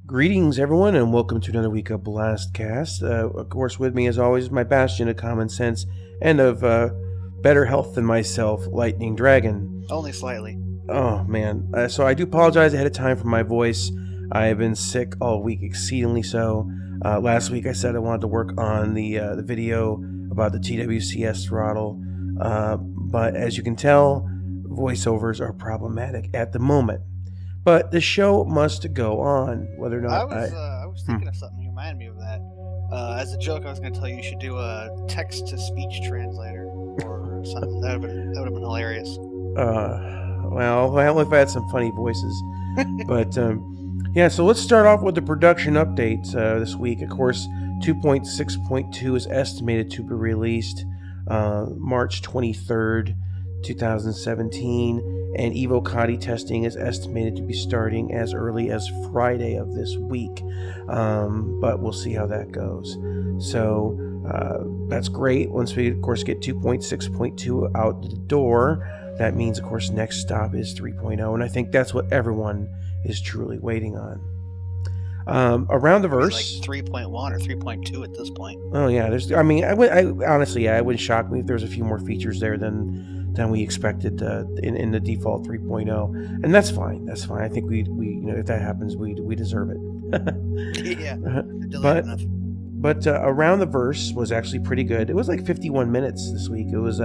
Greetings, everyone, and welcome to another week of BlastCast. Of course, with me, as always, my bastion of common sense and of better health than myself, Lightning Dragon. Only slightly. Oh, man. So I do apologize ahead of time for my voice. I have been sick all week, exceedingly so. Last week I said I wanted to work on the video about the TWCS throttle, but as you can tell, voiceovers are problematic at the moment. But the show must go on, whether or not I was thinking of something. You reminded me of that. As a joke, I was going to tell you should do a text-to-speech translator or something. That would have been hilarious. Well, I only if I had some funny voices. But, yeah, so let's start off with the production updates this week. Of course, 2.6.2 is estimated to be released March 23rd, 2017. And Evocati testing is estimated to be starting as early as Friday of this week. But we'll see how that goes. So that's great. Once we, of course, get 2.6.2 out the door, that means, of course, next stop is 3.0. And I think that's what everyone is truly waiting on. Around the verse, like 3.1 or 3.2 at this point. Oh yeah, honestly, it wouldn't shock me if there's a few more features there than we expected in the default 3.0, and that's fine. That's fine. I think we if that happens, we deserve it. Yeah, but Around the verse was actually pretty good. It was like 51 minutes this week. It was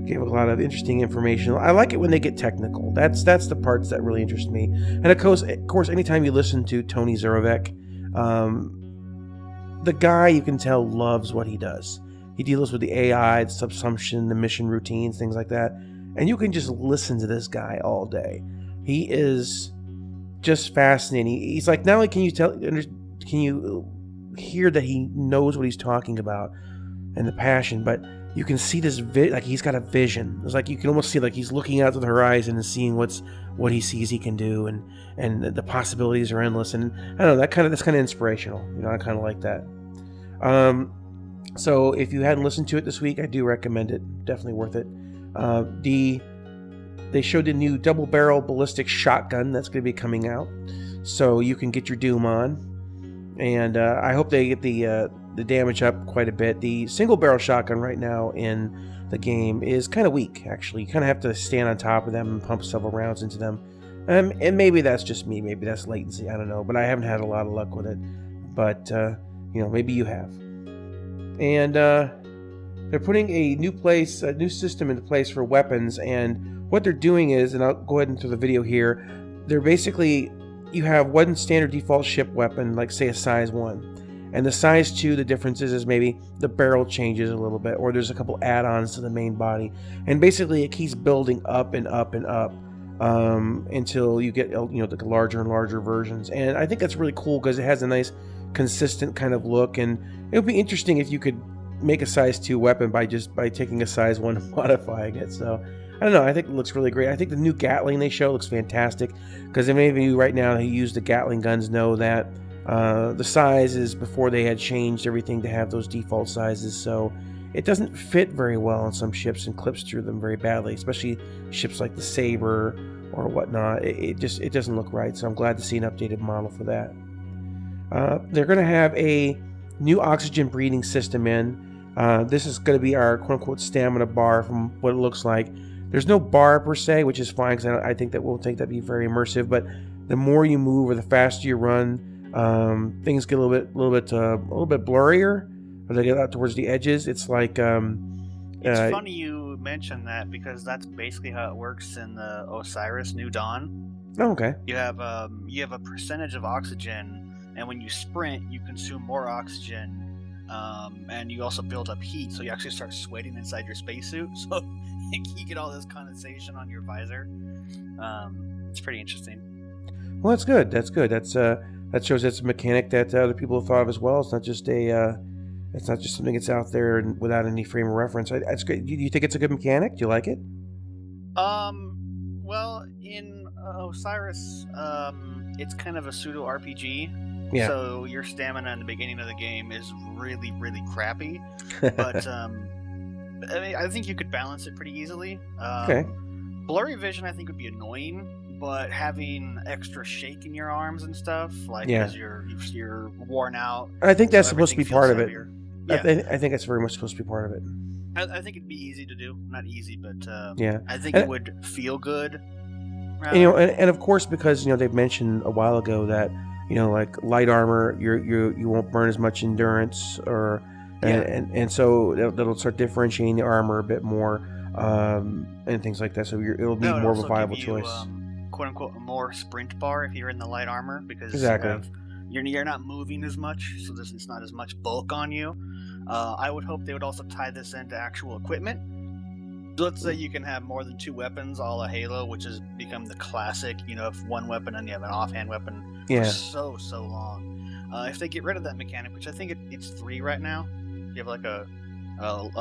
gave a lot of interesting information. I like it when they get technical. That's the parts that really interest me. And of course, anytime you listen to Tony Zurovec, the guy, you can tell, loves what he does. He deals with the AI, the subsumption, the mission routines, things like that. And you can just listen to this guy all day. He is just fascinating. He's like, not only can you hear that he knows what he's talking about and the passion, but you can see this like he's got a vision. It's like you can almost see like he's looking out to the horizon and seeing what he sees he can do, and the possibilities are endless. And I don't know, that's kind of inspirational. I kind of like that. So if you hadn't listened to it this week, I do recommend it. Definitely worth it. They showed the new double barrel ballistic shotgun that's going to be coming out, so you can get your Doom on. And I hope they get the damage up quite a bit. The single barrel shotgun right now in the game is kind of weak, actually. You kind of have to stand on top of them and pump several rounds into them. And maybe that's just me. Maybe that's latency. I don't know. But I haven't had a lot of luck with it. But, maybe you have. And they're putting a new system into place for weapons. And what they're doing is, and I'll go ahead and throw the video here, they're basically, you have one standard default ship weapon, like say a size 1. And the size 2, the difference is maybe the barrel changes a little bit, or there's a couple add-ons to the main body. And basically it keeps building up and up and up until you get the larger and larger versions. And I think that's really cool because it has a nice consistent kind of look, and it would be interesting if you could make a size 2 weapon by taking a size 1 and modifying it. So I don't know, I think it looks really great. I think the new Gatling they show looks fantastic, because if any of you right now who use the Gatling guns know that the sizes before they had changed everything to have those default sizes, so it doesn't fit very well on some ships and clips through them very badly, especially ships like the Saber or whatnot. It doesn't look right, so I'm glad to see an updated model for that. They're going to have a new oxygen breathing system in. This is going to be our quote-unquote stamina bar from what it looks like. There's no bar per se, which is fine, because I think that'd be very immersive, but the more you move or the faster you run, things get a little bit blurrier, or they get out towards the edges. It's like it's funny you mention that, because that's basically how it works in the Osiris New Dawn. Oh, okay. You have a percentage of oxygen, and when you sprint, you consume more oxygen, and you also build up heat, so you actually start sweating inside your spacesuit. So you get all this condensation on your visor. It's pretty interesting. Well, that's good. That shows that's a mechanic that other people have thought of as well. It's not just something that's out there and without any frame of reference. That's great. Do you think it's a good mechanic? Do you like it? Well, in Osiris, it's kind of a pseudo RPG. Yeah. So your stamina in the beginning of the game is really, really crappy. But I think you could balance it pretty easily. Okay. blurry vision I think would be annoying, but having extra shake in your arms and stuff, like Yeah. because you're worn out. I think so that's supposed to be everything part feels of it. heavier. I think that's very much supposed to be part of it. I think it'd be easy to do. Not easy, but Yeah. I think And- it would feel good. And, you know, and of course, because they've mentioned a while ago that like light armor, you won't burn as much endurance, or and so that'll start differentiating the armor a bit more, and things like that. So it'll be more of a viable choice. Quote unquote, a more sprint bar if you're in the light armor, because Exactly. you're not moving as much, so it's not as much bulk on you. I would hope they would also tie this into actual equipment. Let's say you can have more than 2 weapons, a la Halo, which has become the classic. If one weapon and you have an offhand weapon for so long. If they get rid of that mechanic, which I think it's 3 right now, you have like a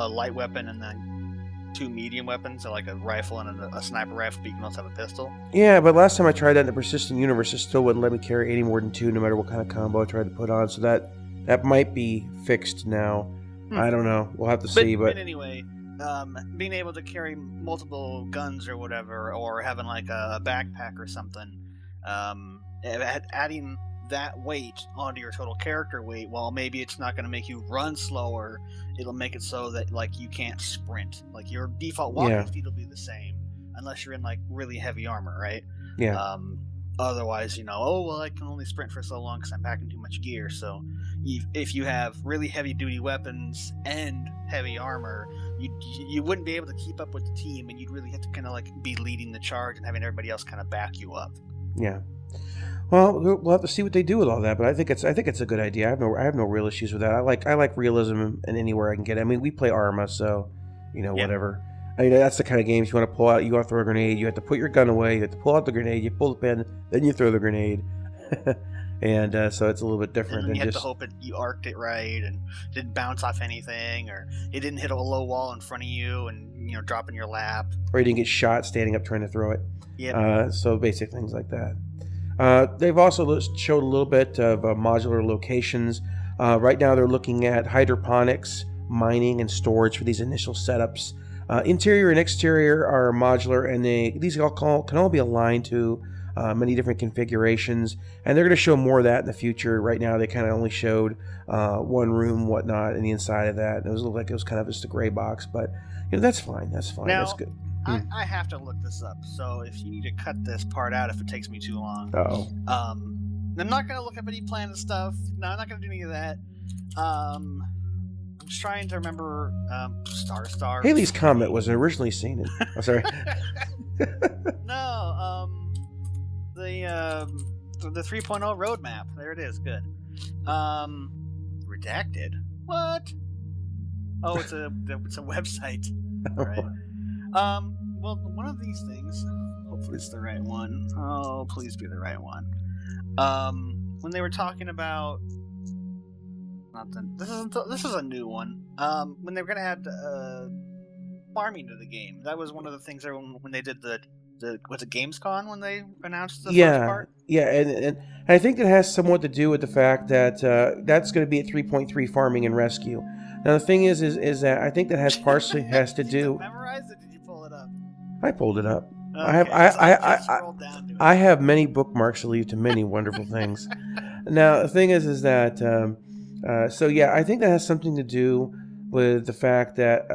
light weapon and then 2 medium weapons, so like a rifle and a sniper rifle, but you can also have a pistol. Yeah, but last time I tried that in the Persistent Universe, it still wouldn't let me carry any more than 2, no matter what kind of combo I tried to put on. So that might be fixed now. I don't know. We'll have to see. But anyway, being able to carry multiple guns or whatever, or having like a backpack or something, adding that weight onto your total character weight, while maybe it's not going to make you run slower, it'll make it so that like you can't sprint. Like your default walking speed will be the same, unless you're in like really heavy armor, right? Yeah. Otherwise, I can only sprint for so long because I'm packing too much gear. So if you have really heavy duty weapons and heavy armor, you wouldn't be able to keep up with the team, and you'd really have to kind of like be leading the charge and having everybody else kind of back you up. Yeah. Well, we'll have to see what they do with all that, but I think it's a good idea. I have no real issues with that. I like realism in anywhere I can get it. I mean, we play Arma, so whatever. I mean, that's the kind of games you want to pull out. You want to throw a grenade. You have to put your gun away. You have to pull out the grenade. You pull the pin, then you throw the grenade. And so it's a little bit different. And than you have just... to hope you arced it right and didn't bounce off anything, or it didn't hit a low wall in front of you and drop in your lap, or you didn't get shot standing up trying to throw it. Yeah. So basic things like that. They've also showed a little bit of modular locations. Right now they're looking at hydroponics, mining, and storage for these initial setups. Interior and exterior are modular, and these can all be aligned to many different configurations, and they're going to show more of that in the future. Right now they kind of only showed one room, whatnot, and the inside of that, and it looked like it was kind of just a gray box, but that's fine. That's now, good. I have to look this up, so if you need to cut this part out if it takes me too long. I'm not going to look up any planet stuff. No, I'm not going to do any of that. I'm just trying to remember Star. Halley's Comet was originally seen in... Oh, sorry. No, the 3.0 roadmap. There it is. Good. Redacted. What? Oh, it's a website. All right. Well, one of these things. Hopefully, it's the right one. Oh, please be the right one. When they were talking about, this is a new one. When they were going to add farming to the game, that was one of the things when they did the was it Gamescom when they announced the first part? Yeah, and I think it has somewhat to do with the fact that that's going to be at 3.3 farming and rescue. Now the thing is that I think that has partially has to do. Did you memorize it? Did you pull it up? I pulled it up. Okay, I have many bookmarks to leave to many wonderful things. Now the thing is that so yeah, I think that has something to do with the fact that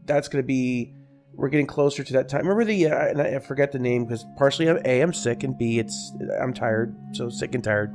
that's going to be. We're getting closer to that time. Remember and I forget the name because partially I'm sick, and B, I'm tired, so sick and tired.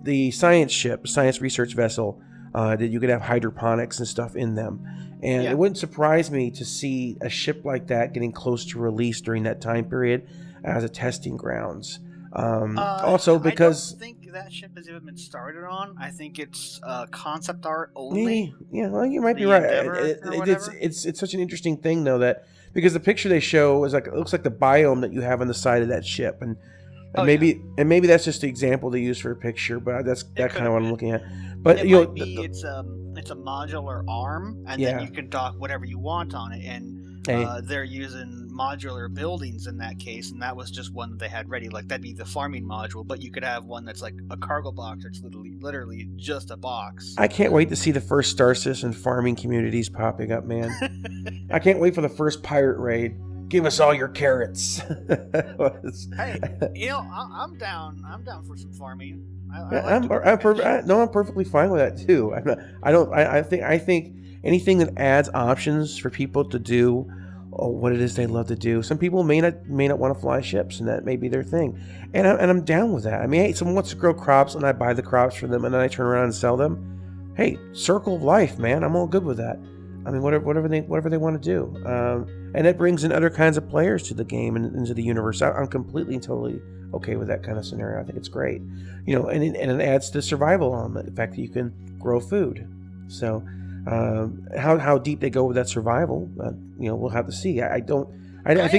The science research vessel, that you could have hydroponics and stuff in them. And it wouldn't surprise me to see a ship like that getting close to release during that time period as a testing grounds. Also because... I don't think that ship has even been started on. I think it's concept art only. Yeah, well, you might be right. It's such an interesting thing though, that because the picture they show is it looks like the biome that you have on the side of that ship, and maybe that's just the example they use for a picture, but that's kind of what I'm looking at. But it's a modular arm, and then you can dock whatever you want on it, and they're using modular buildings in that case, and that was just one that they had ready. Like, that'd be the farming module, but you could have one that's like a cargo box. It's literally just a box. I can't wait to see the first Star Citizen farming communities popping up, man. I can't wait for the first pirate raid. Give us all your carrots. Hey, I'm down. I'm down for some farming. I'm perfectly fine with that too. I think anything that adds options for people to do what it is they love to do. Some people may not want to fly ships, and that may be their thing. And I'm down with that. I mean, hey, someone wants to grow crops, and I buy the crops for them, and then I turn around and sell them. Hey, circle of life, man. I'm all good with that. I mean, whatever they want to do, and it brings in other kinds of players to the game and into the universe. I'm completely and totally okay with that kind of scenario. I think it's great, and it adds to the survival element, the fact that you can grow food. So, how deep they go with that survival, we'll have to see. I think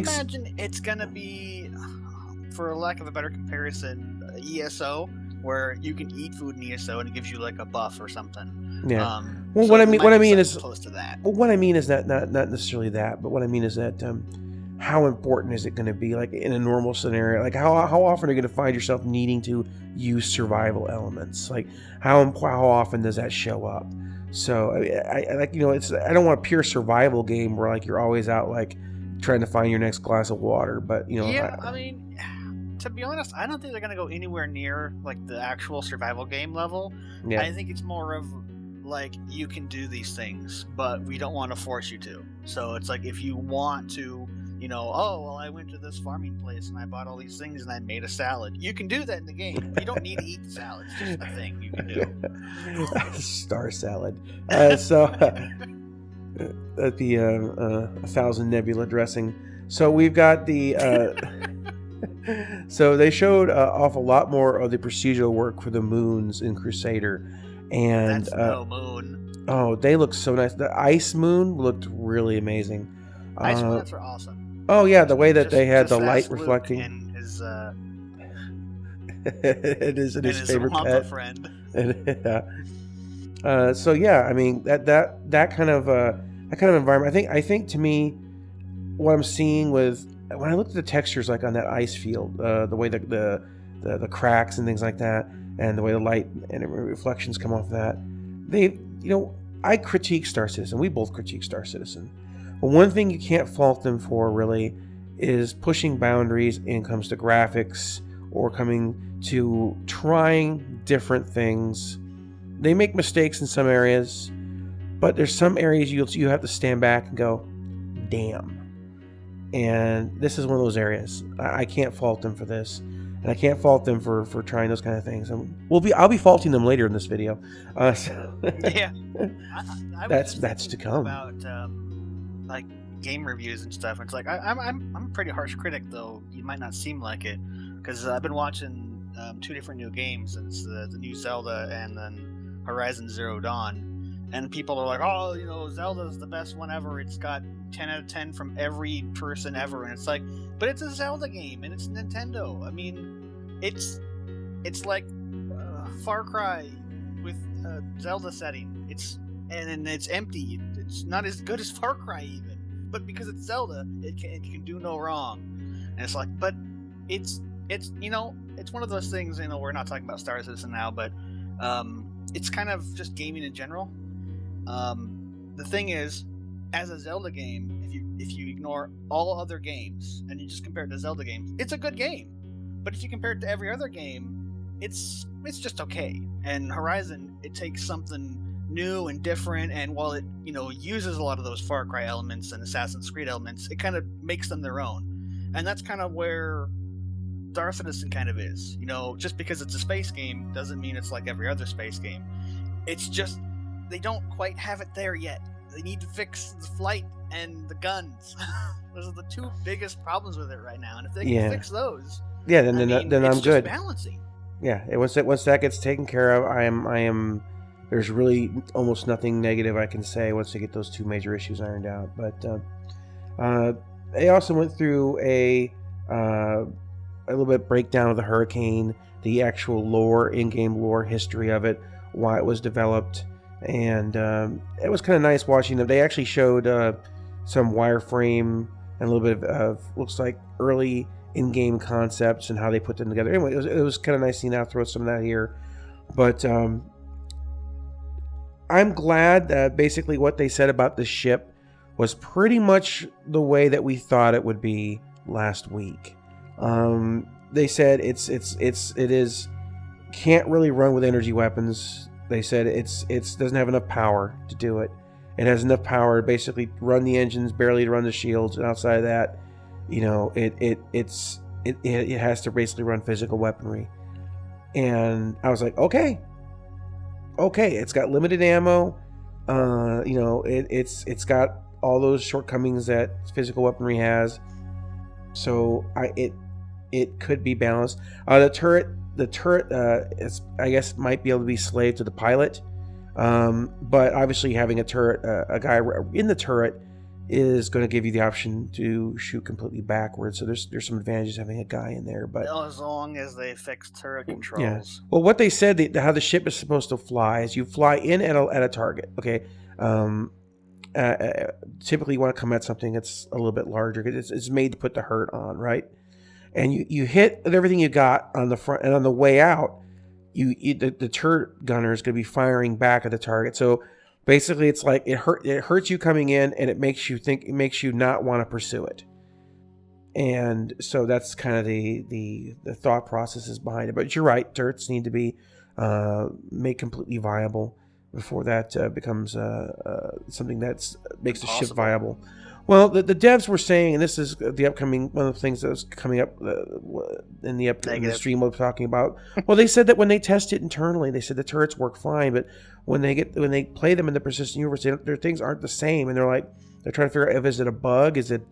imagine it's gonna be, for lack of a better comparison, ESO, where you can eat food in ESO and it gives you like a buff or something. Yeah. Well, so what I mean is close to that. Well, what I mean is not necessarily that, but what I mean is that how important is it going to be, like in a normal scenario? Like how often are you going to find yourself needing to use survival elements? Like how often does that show up? So I like I don't want a pure survival game where like you're always out like trying to find your next glass of water, but I mean, to be honest, I don't think they're going to go anywhere near like the actual survival game level. Yeah. I think it's more of like, you can do these things, but we don't want to force you to. So it's like, if you want to, I went to this farming place and I bought all these things and I made a salad. You can do that in the game. You don't need to eat the salad. It's just a thing you can do. Star salad. So that'd be 1,000 nebula dressing. So we've got the. So they showed off a lot more of the procedural work for the moons in Crusader. And that's no moon. Oh, they look so nice. The ice moon looked really amazing. Ice moons are awesome. Oh yeah, the way that they had the light reflecting. And his it is his favorite pet friend. So yeah, I mean that kind of environment. I think to me, what I'm seeing when I look at the textures, like on that ice field, the way the cracks and things like that, and the way the light and reflections come off that, I critique Star Citizen. We both critique Star Citizen. But one thing you can't fault them for really is pushing boundaries when it comes to graphics or coming to trying different things. They make mistakes in some areas, but there's some areas you have to stand back and go, damn. And this is one of those areas. I can't fault them for this. And I can't fault them for trying those kind of things. I'll be faulting them later in this video. Yeah, that's to come. About like game reviews and stuff. It's like I'm a pretty harsh critic, though you might not seem like it, because I've been watching 2 different new games. It's the new Zelda and then Horizon Zero Dawn, and people are like, oh, Zelda's the best one ever. It's got 10 out of 10 from every person ever, and it's like, but it's a Zelda game and it's Nintendo. I mean, it's like Far Cry with a Zelda setting. It's empty. It's not as good as Far Cry even, but because it's Zelda, it can do no wrong. And it's like, but it's one of those things. We're not talking about Star Citizen now, but it's kind of just gaming in general. The thing is, as a Zelda game, if you ignore all other games and you just compare it to Zelda games, it's a good game. But if you compare it to every other game, it's just okay. And Horizon, it takes something new and different, and while it uses a lot of those Far Cry elements and Assassin's Creed elements, it kind of makes them their own. And that's kind of where Star Citizen kind of is. Just because it's a space game doesn't mean it's like every other space game. It's just they don't quite have it there yet. They need to fix the flight and the guns. Those are the 2 biggest problems with it right now. And if they can fix those, then I'm good. Balancing. Yeah, once that gets taken care of, I am. There's really almost nothing negative I can say once they get those 2 major issues ironed out. But they also went through a little bit breakdown of the Hurricane, the actual lore, in-game lore, history of it, why it was developed. And it was kind of nice watching them. They actually showed some wireframe and a little bit of looks like early in-game concepts and how they put them together. Anyway, it was kind of nice seeing I'll throw some of that here. But I'm glad that basically what they said about the ship was pretty much the way that we thought it would be last week. They said it is can't really run with energy weapons. They said it doesn't have enough power to do it. It has enough power to basically run the engines, barely to run the shields, and outside of that, it has to basically run physical weaponry. And I was like, okay, it's got limited ammo. It's got all those shortcomings that physical weaponry has. So it could be balanced. The turret I guess might be able to be slave to the pilot. But obviously having a turret, a guy in the turret is going to give you the option to shoot completely backwards. So there's some advantages having a guy in there. But as long as they fix turret controls. Yeah. Well, what they said, how the ship is supposed to fly is you fly in at a target. Okay. Typically you want to come at something that's a little bit larger because it's made to put the hurt on, right? And you hit with everything you got on the front, and on the way out, the turret gunner is going to be firing back at the target. So basically, it's like it hurts you coming in, and it makes you not want to pursue it. And so that's kind of the thought processes behind it. But you're right, turrets need to be made completely viable before that becomes something that makes the ship viable. Well, the devs were saying, and this is the upcoming one of the things that's coming up in the stream we're talking about. Well, they said that when they test it internally, they said the turrets work fine, but when they play them in the persistent universe, their things aren't the same, and they're trying to figure out if is it a bug, is it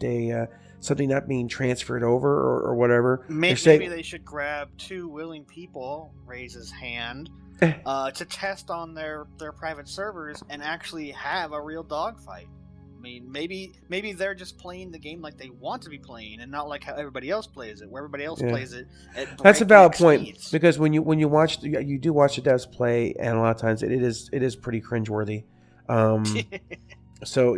something not being transferred over or whatever. Maybe they should grab 2 willing people, raise his hand, to test on their private servers and actually have a real dogfight. I mean, maybe they're just playing the game like they want to be playing, and not like how everybody else plays it. Where everybody else plays it. That's a valid point, because when you watch you do watch the devs play, and a lot of times it is pretty cringeworthy. So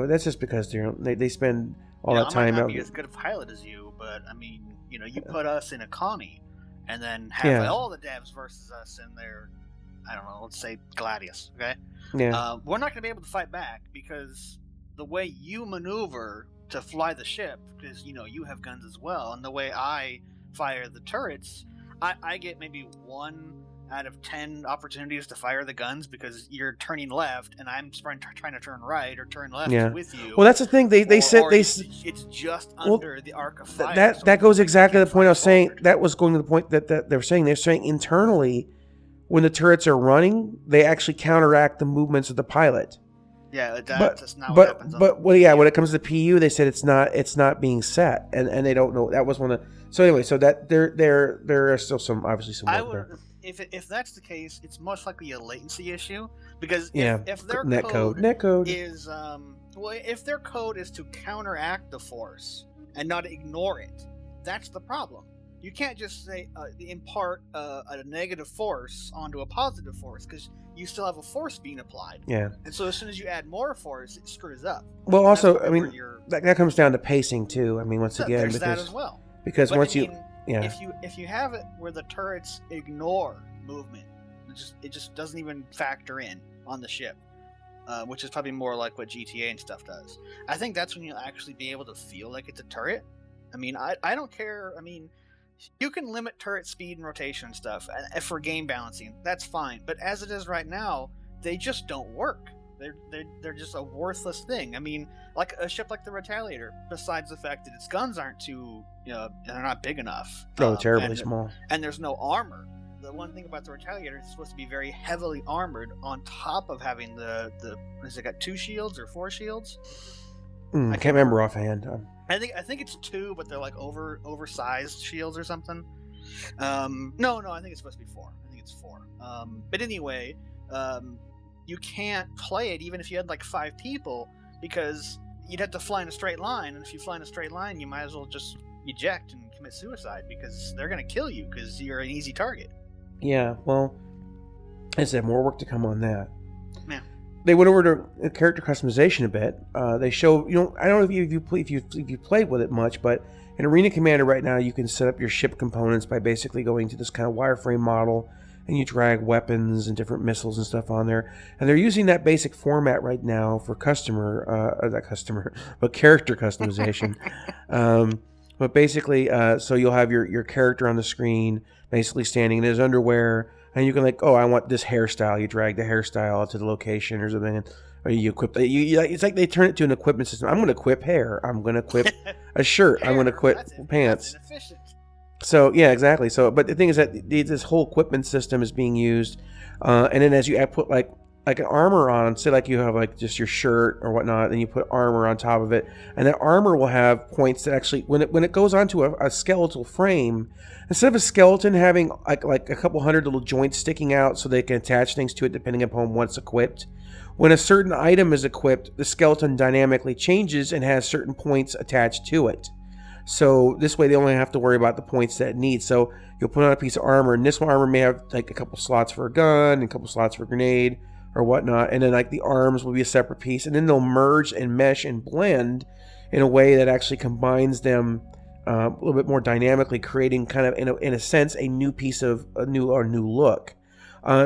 that's just because they spend all that time. I might not be as good a pilot as you, but I mean, you put us in a Connie, and then have all the devs versus us in their, I don't know, let's say Gladius, okay? Yeah. We're not going to be able to fight back because the way you maneuver to fly the ship, because, you have guns as well, and the way I fire the turrets, I get maybe 1 out of 10 opportunities to fire the guns because you're turning left and I'm trying to turn right or turn left with you. Well, that's the thing. They said it's just under the arc of fire. That goes exactly to the point I was saying. That was going to the point that they're saying. They're saying internally, when the turrets are running, they actually counteract the movements of the pilot. Yeah, that's not what happens. When it comes to PU, they said it's not being set, and they don't know. That was one of. So anyway, so that there are still some obviously some work there. If that's the case, it's most likely a latency issue, because if their netcode is if their code is to counteract the force and not ignore it, that's the problem. You can't just say impart a negative force onto a positive force, because you still have a force being applied. Yeah. And so as soon as you add more force, it screws up. Well, also, I mean, that comes down to pacing too. I mean, once again, there's that as well. Because if you have it where the turrets ignore movement, it just doesn't even factor in on the ship, which is probably more like what GTA and stuff does. I think that's when you'll actually be able to feel like it's a turret. I mean, I don't care. I mean, you can limit turret speed and rotation and stuff for game balancing. That's fine. But as it is right now, they just don't work. They're just a worthless thing. I mean, like a ship like the Retaliator, besides the fact that its guns aren't they're not big enough. Oh, terribly small. And there's no armor. The one thing about the Retaliator, it's supposed to be very heavily armored on top of having has it got 2 shields or 4 shields? I can't remember offhand. I think it's 2, but they're like oversized shields or something. No, I think it's supposed to be 4. I think it's 4. But anyway, you can't play it even if you had like 5 people, because you'd have to fly in a straight line, and if you fly in a straight line, you might as well just eject and commit suicide, because they're going to kill you because you're an easy target. Yeah, well, I said more work to come on that. Yeah. they went over to character customization a bit. They show, I don't know if you played with it much, but in Arena Commander right now, you can set up your ship components by basically going to this kind of wireframe model, and you drag weapons and different missiles and stuff on there. And they're using that basic format right now for but character customization. But basically, so you'll have your character on the screen, basically standing in his underwear, and you can I want this hairstyle. You drag the hairstyle to the location or something, or you equip. It's like they turn it to an equipment system. I'm going to equip hair. I'm going to equip a shirt. I'm going to equip pants. That's inefficient. So yeah, exactly. So, but the thing is that this whole equipment system is being used, and then as you put like an armor on, say like you have just your shirt or whatnot, then you put armor on top of it, and that armor will have points that actually, when it goes onto a skeletal frame, instead of a skeleton having like a couple hundred little joints sticking out so they can attach things to it depending upon what's equipped. When a certain item is equipped, the skeleton dynamically changes and has certain points attached to it. So this way they only have to worry about the points that it needs. So you'll put on a piece of armor, and this armor may have like a couple slots for a gun and a couple slots for a grenade or whatnot, and then like the arms will be a separate piece, and then they'll merge and mesh and blend in a way that actually combines them a little bit more dynamically, creating kind of in a sense a new piece of a new look.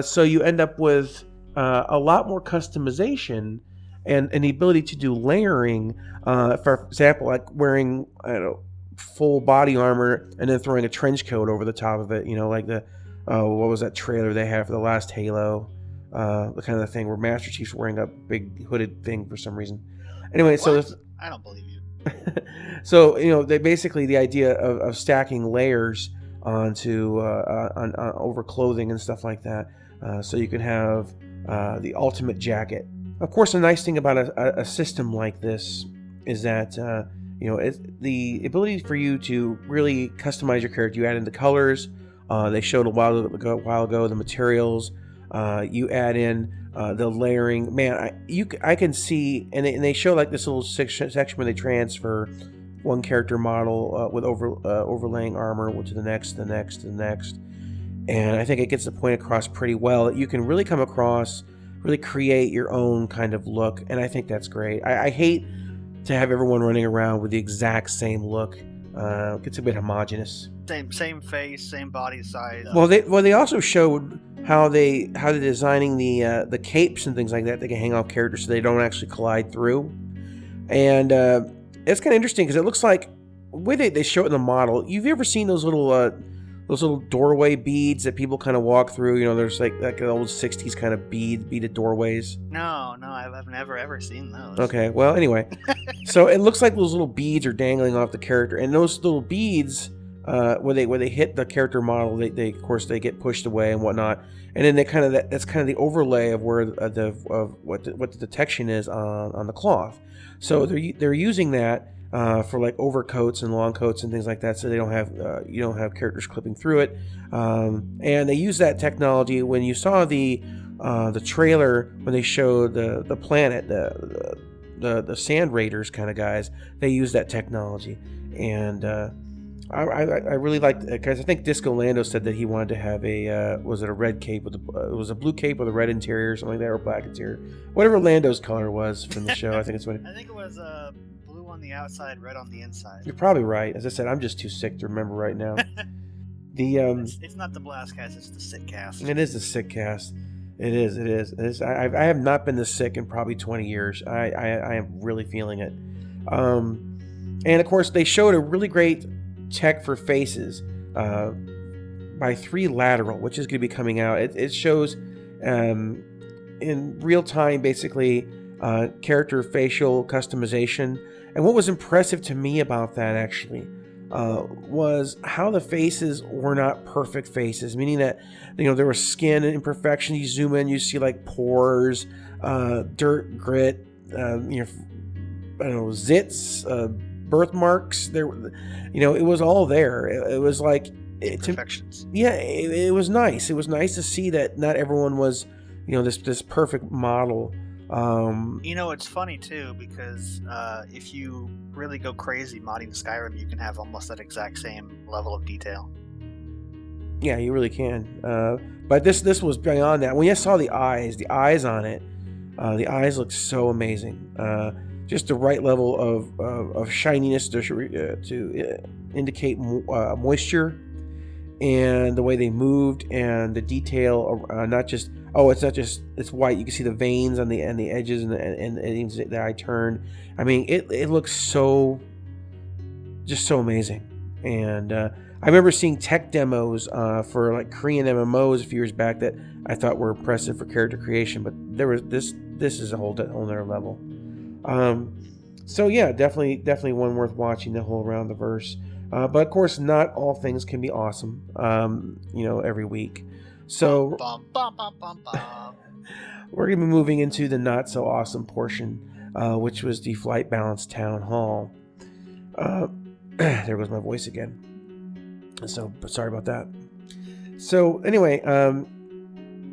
So you end up with a lot more customization and the ability to do layering. For example, like wearing full body armor and then throwing a trench coat over the top of it. Like the what was that trailer they had for the last Halo? The kind of thing where Master Chief's wearing a big hooded thing for some reason. Anyway, so I don't believe you. So they basically, the idea of stacking layers onto on over clothing and stuff like that, so you can have the ultimate jacket. Of course, the nice thing about a system like this is that it's the ability for you to really customize your character. You add in the colors. They showed a while ago the materials. You add in the layering. Man, I can see, and they show like this little section where they transfer one character model with overlaying armor to the next, and I think it gets the point across pretty well that you can really come across, really create your own kind of look, and I think that's great. I hate to have everyone running around with the exact same look. It gets a bit homogenous. Same face, same body size. Well, they also showed how they're designing the capes and things like that. They can hang off characters so they don't actually collide through, and it's kind of interesting because it looks like the way they show it in the model. You've ever seen those little doorway beads that people kind of walk through? There's like old 60s kind of beaded doorways. No, I've never ever seen those. Okay, well, anyway, so it looks like those little beads are dangling off the character, and those little beads, where they hit the character model, they of course they get pushed away and whatnot, and then that's kind of the overlay of where what the detection is on the cloth. So they're using that for like overcoats and long coats and things like that, so they don't have you don't have characters clipping through it, and they use that technology. When you saw the trailer, when they showed the planet, the Sand Raiders kind of guys, they use that technology, and I really liked it, because I think Disco Lando said that he wanted to have was it a red cape it was a blue cape with a red interior or something like that, or black interior, whatever Lando's color was from the show. I think it was blue on the outside, red on the inside. You're probably right. As I said, I'm just too sick to remember right now. It's not the BlastCast, it's the Sickcast. It is the Sickcast. It is. I have not been this sick in probably 20 years. I am really feeling it. And of course, they showed a really great tech for faces by 3 Lateral, which is going to be coming out. It shows in real time, basically, character facial customization. And what was impressive to me about that, actually, was how the faces were not perfect faces, meaning that there was skin imperfections. You zoom in, you see like pores, dirt, grit, zits, birthmarks. There, it was all there. It was like imperfections. It was nice. It was nice to see that not everyone was, this perfect model. It's funny too, because if you really go crazy modding Skyrim, you can have almost that exact same level of detail. Yeah, you really can. But this was beyond that. When I saw the eyes on it, The eyes look so amazing. Just the right level of shininess to indicate moisture, and the way they moved, and the detail. It's white. You can see the veins on the edges, and even the eye turn. I mean, it looks so amazing. And I remember seeing tech demos for like Korean MMOs a few years back that I thought were impressive for character creation, but there was this is a whole other level. So yeah, definitely one worth watching, the whole Around the Verse. But of course, not all things can be awesome, every week. So we're going to be moving into the not so awesome portion, which was the Flight Balance Town Hall. There goes my voice again. So sorry about that. So anyway,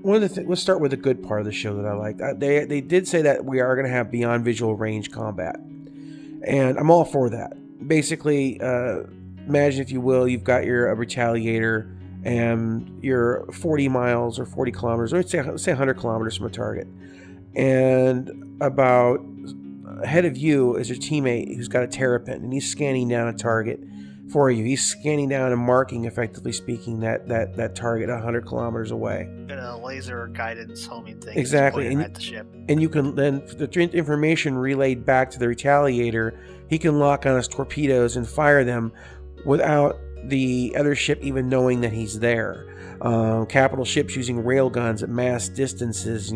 let's start with the good part of the show that I liked. They did say that we are going to have beyond visual range combat, and I'm all for that. Basically, imagine, if you will, you've got your retaliator, and you're 40 miles or 40 kilometers, or say 100 kilometers from a target, and about ahead of you is your teammate who's got a terrapin, and he's scanning down a target for you. He's scanning down and marking, effectively speaking, that target 100 kilometers away. Got a laser guidance homing thing. Exactly, and at the ship. And you can then, the information relayed back to the retaliator, he can lock on his torpedoes and fire them without the other ship even knowing that he's there. Capital ships using rail guns at mass distances,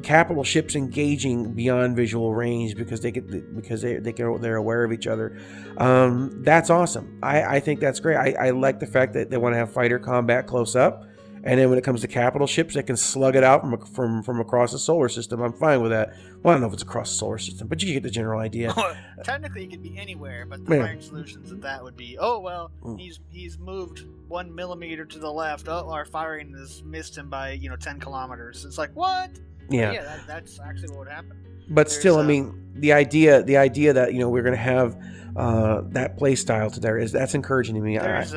capital ships engaging beyond visual range because they're aware of each other. That's awesome. I think that's great. I like the fact that they want to have fighter combat close up, and then when it comes to capital ships, they can slug it out from across the solar system. I'm fine with that. Well, I don't know if it's across the solar system, but you get the general idea. Technically, it could be anywhere, but the firing solutions of that would be, he's moved 1 millimeter to the left. Oh, our firing has missed him by 10 kilometers. It's like, what? Yeah, that's actually what would happen. But still, I mean, the idea that we're going to have that play style to there that's encouraging to me. There's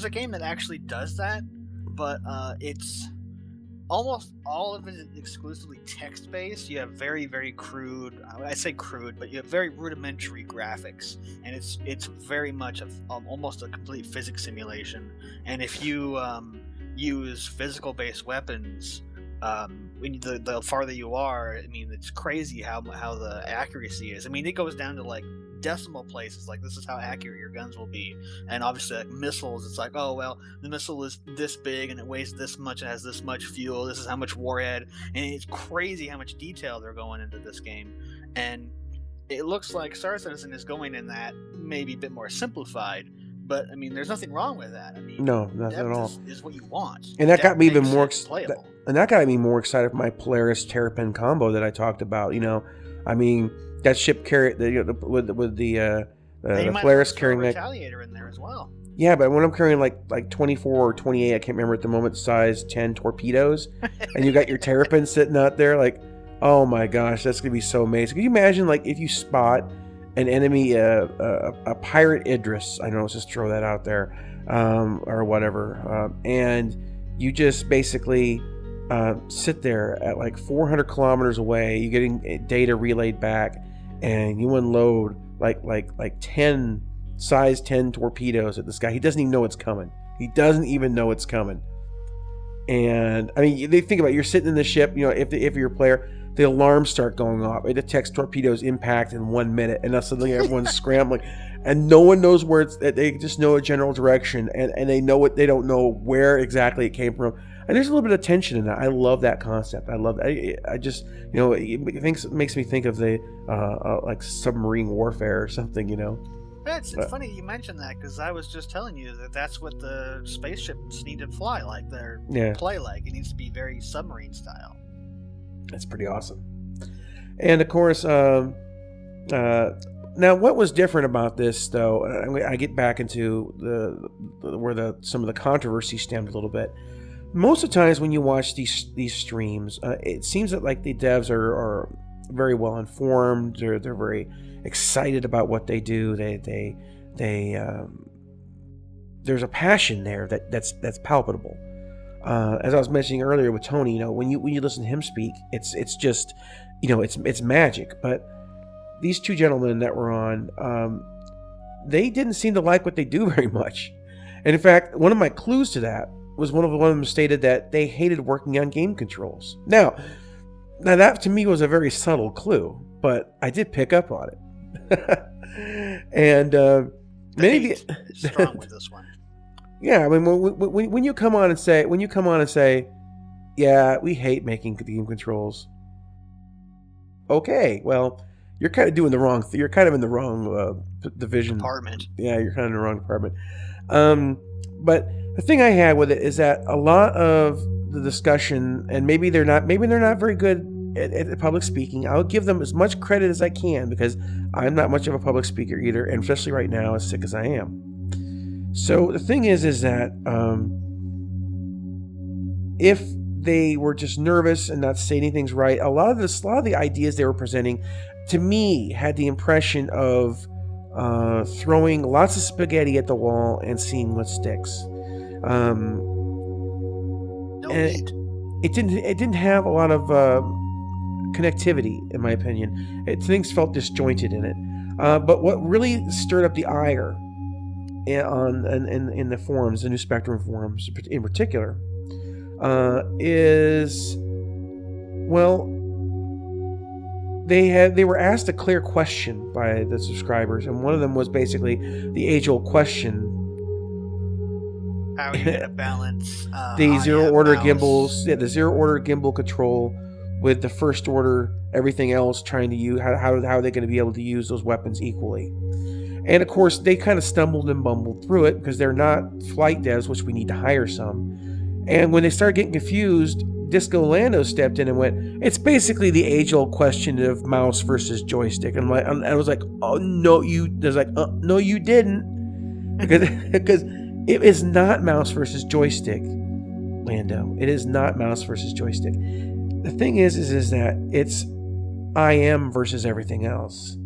a game that actually does that, but it's almost all of it is exclusively text-based. You have very, very crude, I say crude, but you have very rudimentary graphics, and it's very much of almost a complete physics simulation. And if you use physical-based weapons, the farther you are, I mean, it's crazy how the accuracy is. I mean, it goes down to like decimal places, like this is how accurate your guns will be. And obviously, like missiles, it's like, oh well, the missile is this big and it weighs this much and has this much fuel, this is how much warhead. And it's crazy how much detail they're going into this game. And it looks like Star Citizen is going in that maybe a bit more simplified, but I mean, there's nothing wrong with that. I mean, no, nothing at all. Is what you want, and that got me even more playable. And that got me more excited for my Polaris Terrapin combo that I talked about. I mean, that ship carried with the Polaris carrying that retaliator in there as well. Yeah, but when I'm carrying like 24 or 28, I can't remember at the moment, size 10 torpedoes, and you got your Terrapin sitting out there, like, oh my gosh, that's gonna be so amazing. Can you imagine, like, if you spot an enemy, a pirate Idris, I don't know, let's just throw that out there, or whatever, and you just basically sit there at like 400 kilometers away, you're getting data relayed back, and you unload like 10 size 10 torpedoes at this guy. He doesn't even know it's coming. And I mean, they think about it, you're sitting in the ship, if you're a player, the alarms start going off. It detects torpedoes impact in 1 minute, and suddenly everyone's scrambling, and no one knows where it's. They just know a general direction, and they know they don't know where exactly it came from. And there's a little bit of tension in that. I love that concept. I love that. I just, it makes me think of the like submarine warfare or something, It's funny you mentioned that, because I was just telling you that's what the spaceships need to fly like. Play like. It needs to be very submarine style. That's pretty awesome. And of course, now what was different about this, though? I get back into where some of the controversy stemmed a little bit. Most of the times when you watch these streams, it seems that like the devs are very well informed. They're very excited about what they do. They there's a passion there that's palpable. as I was mentioning earlier with Tony, when you listen to him speak, it's just, it's magic. But these two gentlemen that were on, they didn't seem to like what they do very much. And in fact, one of my clues to that was one of them stated that they hated working on game controls. Now that to me was a very subtle clue, but I did pick up on it. And many strong with this one. Yeah, I mean, when you come on and say, yeah, we hate making game controls. Okay, well, you're kind of doing the wrong. You're kind of in the wrong division. Department. Yeah, you're kind of in the wrong department. But the thing I had with it is that a lot of the discussion, and maybe they're not very good at public speaking. I'll give them as much credit as I can because I'm not much of a public speaker either, and especially right now, as sick as I am. So the thing is that if they were just nervous and not saying things right, a lot of the ideas they were presenting, to me, had the impression of throwing lots of spaghetti at the wall and seeing what sticks. It didn't have a lot of connectivity, in my opinion. Things felt disjointed in it. But what really stirred up the ire in the forums, the New Spectrum forums in particular, is, well, they were asked a clear question by the subscribers, and one of them was basically the age-old question: how are you going to balance the zero-order gimbals, the zero-order gimbal control with the first-order everything else? Trying to use how are they going to be able to use those weapons equally? And of course, they kind of stumbled and bumbled through it because they're not flight devs, which we need to hire some. And when they started getting confused, Disco Lando stepped in and went, "It's basically the age-old question of mouse versus joystick." And I was like, "Oh no, you!" There's like, "No, you didn't," because it is not mouse versus joystick, Lando. It is not mouse versus joystick. The thing is that it's IM versus everything else.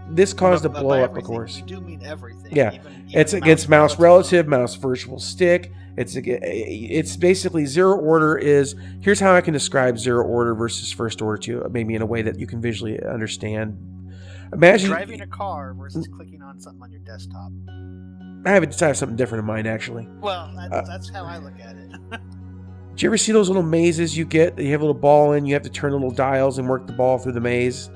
This caused a blow up, of course. You do mean everything. Yeah, even it's against mouse relative, mouse virtual stick. It's basically zero order is, here's how I can describe zero order versus first order to you, maybe in a way that you can visually understand. Imagine driving a car versus clicking on something on your desktop. I have something different in mind, actually. Well, that's how I look at it. Do you ever see those little mazes you get? You have a little ball in, you have to turn the little dials and work the ball through the maze.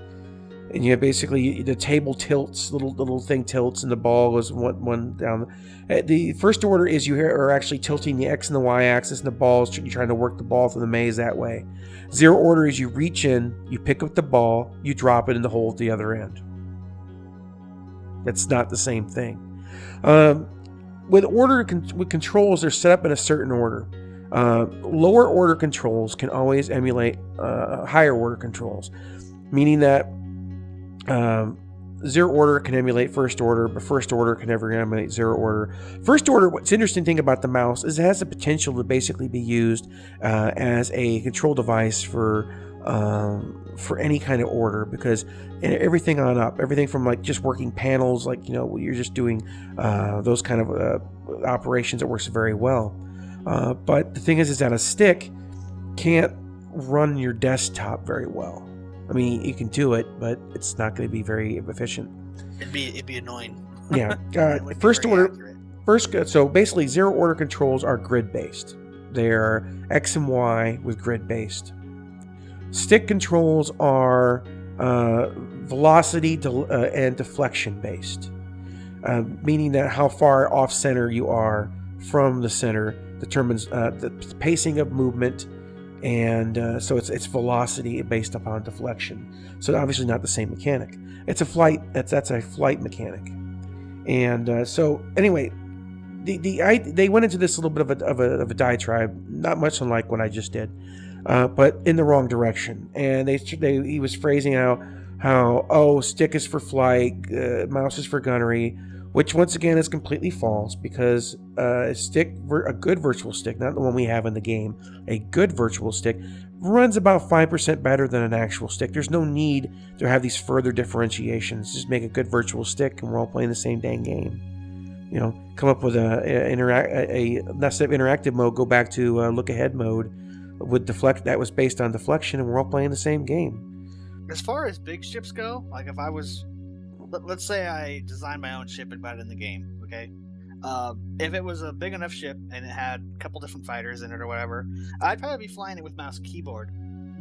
And you have basically the table tilts, little thing tilts, and the ball goes one down. The first order is you are actually tilting the X and the Y axis, and the ball is you're trying to work the ball through the maze that way. Zero order is you reach in, you pick up the ball, you drop it in the hole at the other end. That's not the same thing. With controls, they're set up in a certain order. Lower order controls can always emulate higher order controls, meaning that zero order can emulate first order, but first order can never emulate zero order. First order, what's interesting thing about the mouse is it has the potential to basically be used as a control device for any kind of order, because everything on up, everything from like just working panels, like you're just doing those kind of operations, it works very well. But the thing is that a stick can't run your desktop very well. I mean, you can do it, but it's not going to be very efficient. It'd be annoying. Yeah. First order. So basically, zero order controls are grid based. They're X and Y with grid based. Stick controls are velocity and deflection based, meaning that how far off center you are from the center determines the pacing of movement. And so it's velocity based upon deflection. So obviously not the same mechanic. It's a flight. That's a flight mechanic. And so anyway, they went into this little bit of a diatribe, not much unlike what I just did, but in the wrong direction. And he was phrasing how stick is for flight, mouse is for gunnery, which once again is completely false, because a good virtual stick, not the one we have in the game, a good virtual stick runs about 5% better than an actual stick. There's no need to have these further differentiations. Just make a good virtual stick and we're all playing the same dang game. come up with a instead of interactive mode, go back to look ahead mode with deflect. That was based on deflection, and we're all playing the same game. As far as big ships go, like if I was, let's say I designed my own ship and put it in the game, okay? If it was a big enough ship and it had a couple different fighters in it or whatever, I'd probably be flying it with mouse and keyboard.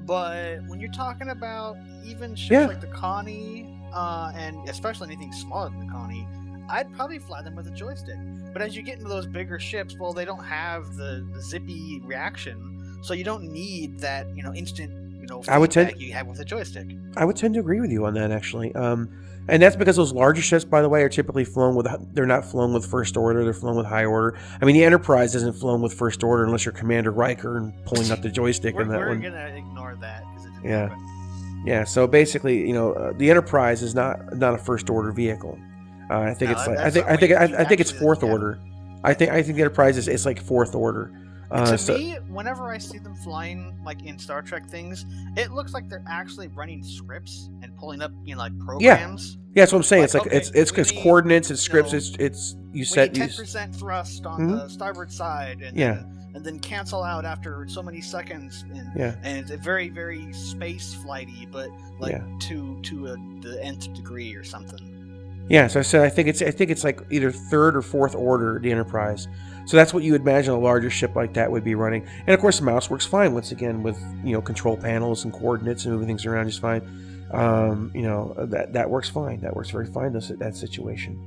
But when you're talking about even ships like the Connie, and especially anything smaller than the Connie, I'd probably fly them with a joystick. But as you get into those bigger ships, well, they don't have the zippy reaction, so you don't need that instant feedback you have with a joystick. I would tend to agree with you on that, actually. And that's because those larger ships, by the way, are typically they're not flown with first order, they're flown with high order. I mean, the Enterprise isn't flown with first order unless you're Commander Riker and pulling up the joystick in that one. We're going to ignore that because it didn't happen. Yeah, so basically, the Enterprise is not a first order vehicle. I think it's fourth order. I think the Enterprise is like fourth order. To me, whenever I see them flying like in Star Trek things, it looks like they're actually running scripts and pulling up like programs. Yeah, that's what I'm saying. It's it's scripts. It's you set 10% thrust on the starboard side, and then cancel out after so many seconds. And it's very, very space flighty, but to the nth degree or something. Yeah, so I said I think it's like either third or fourth order, the Enterprise. So that's what you would imagine a larger ship like that would be running. And of course, the mouse works fine once again with control panels and coordinates and moving things around just fine. That works fine. That works very fine in that situation.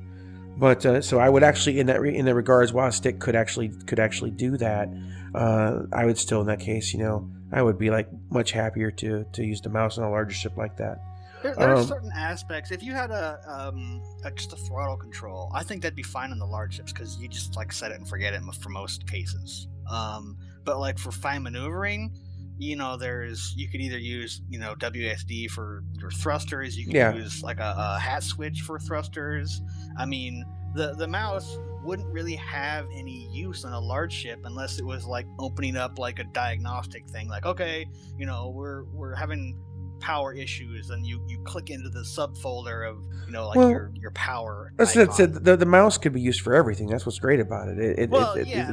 But so I would actually in that regards, while a stick could actually do that, I would still in that case, I would be like much happier to use the mouse on a larger ship like that. There are certain aspects. If you had just a throttle control, I think that'd be fine on the large ships because you just like set it and forget it for most cases. But like for fine maneuvering, you could either use WSD for your thrusters. You can use like a hat switch for thrusters. I mean, the mouse wouldn't really have any use on a large ship unless it was like opening up like a diagnostic thing. Like, okay, we're having power issues, and you click into the subfolder of your power. The mouse could be used for everything. That's what's great about it.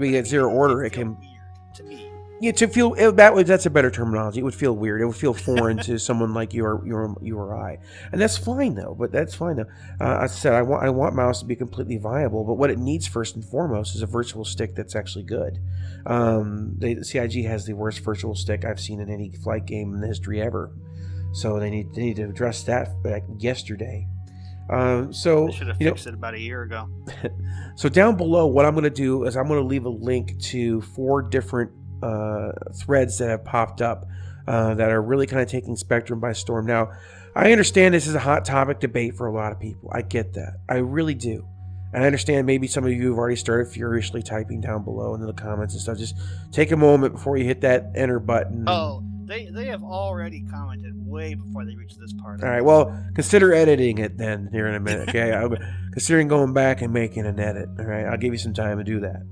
We get zero order. It can weird to me. Yeah, to feel that's a better terminology. It would feel weird. It would feel foreign to someone like you or I, and that's fine though. I said I want mouse to be completely viable, but what it needs first and foremost is a virtual stick that's actually good. The CIG has the worst virtual stick I've seen in any flight game in the history ever. So they need to address that back yesterday. They should have fixed it about a year ago. So down below, what I'm going to do is I'm going to leave a link to 4 different threads that have popped up that are really kind of taking Spectrum by storm. Now, I understand this is a hot topic debate for a lot of people. I get that. I really do. And I understand maybe some of you have already started furiously typing down below into the comments and stuff. Just take a moment before you hit that enter button. They have already commented way before they reach this part. All right, well, consider editing it then here in a minute, okay? I'm considering going back and making an edit, all right? I'll give you some time to do that.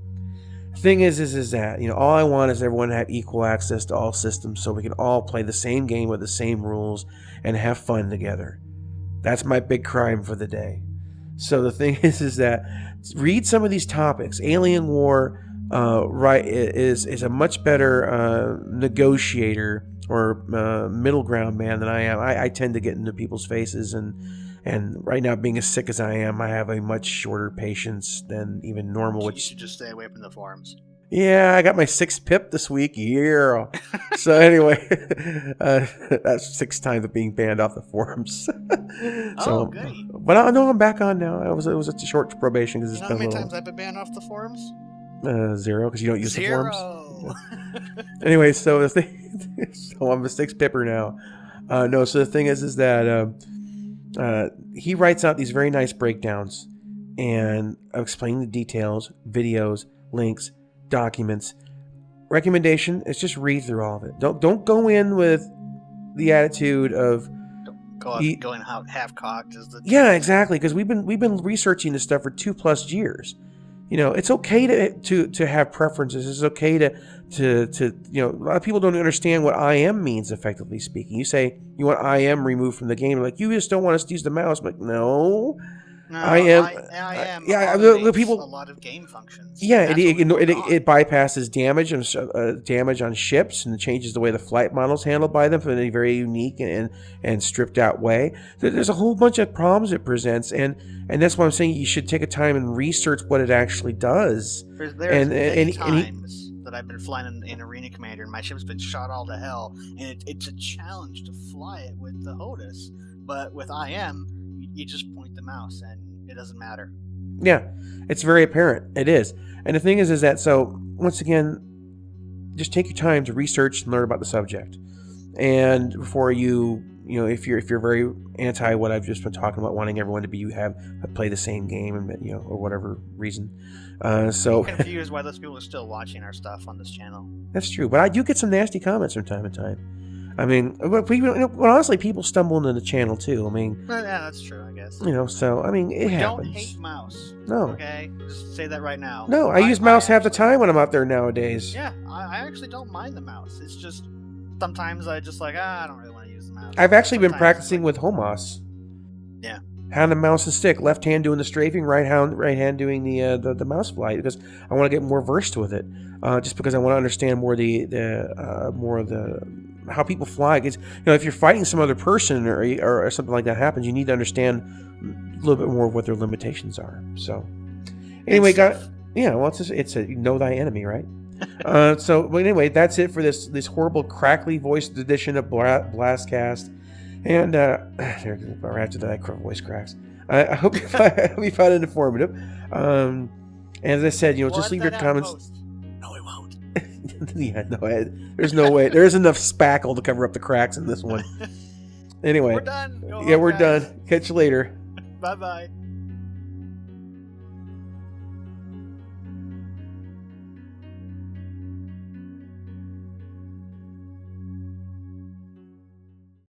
The thing is that, all I want is everyone to have equal access to all systems so we can all play the same game with the same rules and have fun together. That's my big crime for the day. So the thing is that read some of these topics. Alien War is a much better negotiator or middle ground man than I am. I tend to get into people's faces, and right now, being as sick as I am, I have a much shorter patience than even normal. You should just stay away from the forums. Yeah, I got my 6th PIP this week. Yeah. So anyway, that's 6 times of being banned off the forums. Good. But I know I'm back on now. It was a short probation because it's been how many times I've been banned off the forums? 0, because you don't use the forums. 0. Anyway, so the thing, so I'm a 6 pipper now. So the thing is that he writes out these very nice breakdowns and explaining the details, videos, links, documents. Recommendation is just read through all of it. Don't go in with the attitude of going half cocked. Yeah, exactly. Because we've been researching this stuff for 2+ years. It's okay to have preferences. It's okay to a lot of people don't understand what IM means, effectively speaking. You say you want IM removed from the game. Like, you just don't want us to use the mouse. I'm like, no. No, I am. Yeah, the automates people. a lot of game functions. Yeah, That's what we work on. it bypasses damage on ships and changes the way the flight model's handled by them in a very unique and stripped out way. There's a whole bunch of problems it presents, and that's why I'm saying you should take a time and research what it actually does. There's many times that I've been flying in Arena Commander and my ship's been shot all to hell, and it's a challenge to fly it with the HOTAS. But with IM, you just point the mouse and it doesn't matter. Yeah, it's very apparent. It is. And the thing is that, so, once again, just take your time to research and learn about the subject. And before if you're very anti what I've just been talking about, wanting everyone to play the same game, and or whatever reason. So I'm confused why those people are still watching our stuff on this channel. That's true, but I do get some nasty comments from time to time. I mean, but honestly, people stumble into the channel too. I mean, yeah, that's true, I guess. So I mean, it happens. Don't hate mouse. No. Okay, just say that right now. No, I use mouse half the time when I'm out there nowadays. Yeah, I actually don't mind the mouse. It's just sometimes I just I don't really want to use the mouse. I've actually been practicing with Homos. Yeah. Hand and mouse and stick, left hand doing the strafing, right hand doing the mouse flight, because I want to get more versed with it. Just because I want to understand more more of the how people fly. Because if you're fighting some other person or something like that happens, you need to understand a little bit more of what their limitations are. So anyway, guys, well, it's a know thy enemy, right? So anyway, that's it for this horrible crackly voiced edition of BlastCast. And after that, voice cracks. I hope you found it informative. And as I said, just leave your comments. Post. No, it won't. Yeah, no, there's no way. There's enough spackle to cover up the cracks in this one. Anyway, we're done. We're done. Catch you later. Bye-bye.